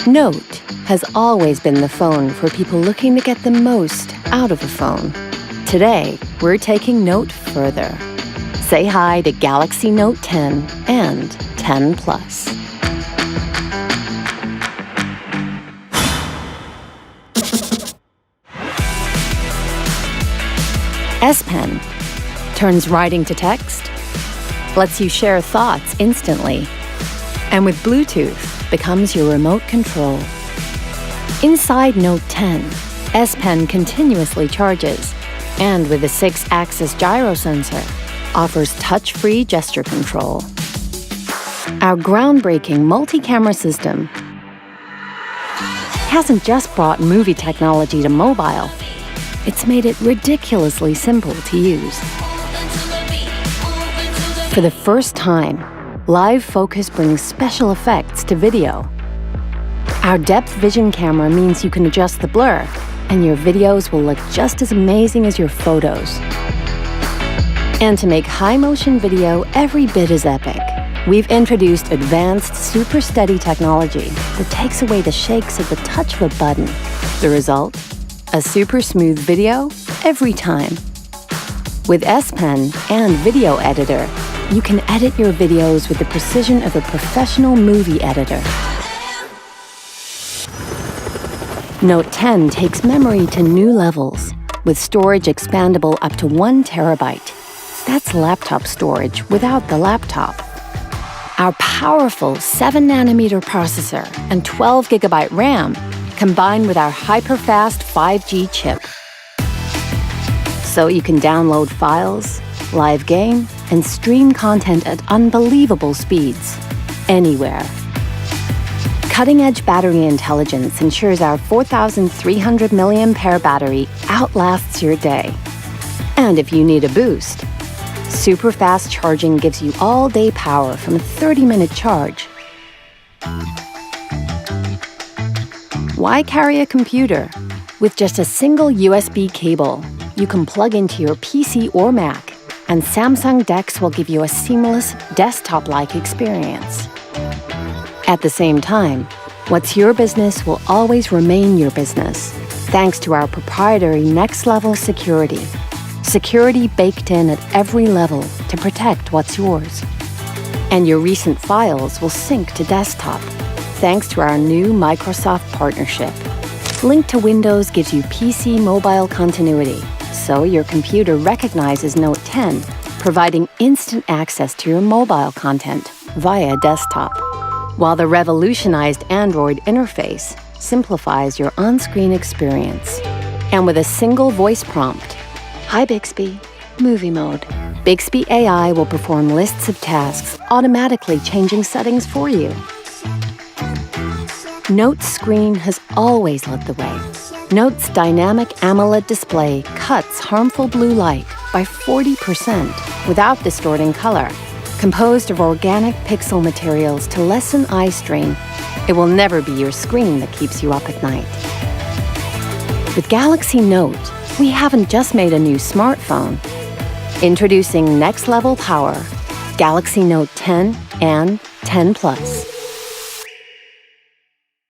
Note has always been the phone for people looking to get the most out of a phone. Today, we're taking Note further. Say hi to Galaxy Note 10 and 10 Plus. S Pen turns writing to text, lets you share thoughts instantly, and with Bluetooth becomes your remote control. Inside Note 10, S Pen continuously charges, and with a 6-axis gyro sensor, offers touch-free gesture control. Our groundbreaking multi-camera system hasn't just brought movie technology to mobile, it's made it ridiculously simple to use. For the first time, Live Focus brings special effects to video. Our depth vision camera means you can adjust the blur, and your videos will look just as amazing as your photos. And to make high-motion video every bit as epic, we've introduced advanced super steady technology that takes away the shakes at the touch of a button. The result? A super smooth video every time. With S Pen and Video Editor, you can edit your videos with the precision of a professional movie editor. Note 10 takes memory to new levels, with storage expandable up to 1 terabyte. That's laptop storage without the laptop. Our powerful 7nm processor and 12GB RAM combine with our hyper-fast 5G chip. So you can download files, live game, and stream content at unbelievable speeds, anywhere. Cutting-edge battery intelligence ensures our 4,300 mAh battery outlasts your day. And if you need a boost, super fast charging gives you all-day power from a 30-minute charge. Why carry a computer? With just a single USB cable, you can plug into your PC or Mac, and Samsung DeX will give you a seamless, desktop-like experience. At the same time, what's your business will always remain your business, thanks to our proprietary next-level security. Security baked in at every level to protect what's yours. And your recent files will sync to desktop, thanks to our new Microsoft partnership. Link to Windows gives you PC mobile continuity, so your computer recognizes Note 10, providing instant access to your mobile content via desktop, while the revolutionized Android interface simplifies your on-screen experience. And with a single voice prompt, "Hi Bixby, movie mode," Bixby AI will perform lists of tasks, automatically changing settings for you. Note's screen has always led the way. Note's dynamic AMOLED display cuts harmful blue light by 40% without distorting color. Composed of organic pixel materials to lessen eye strain, it will never be your screen that keeps you up at night. With Galaxy Note, we haven't just made a new smartphone. Introducing next-level power, Galaxy Note 10 and 10 Plus.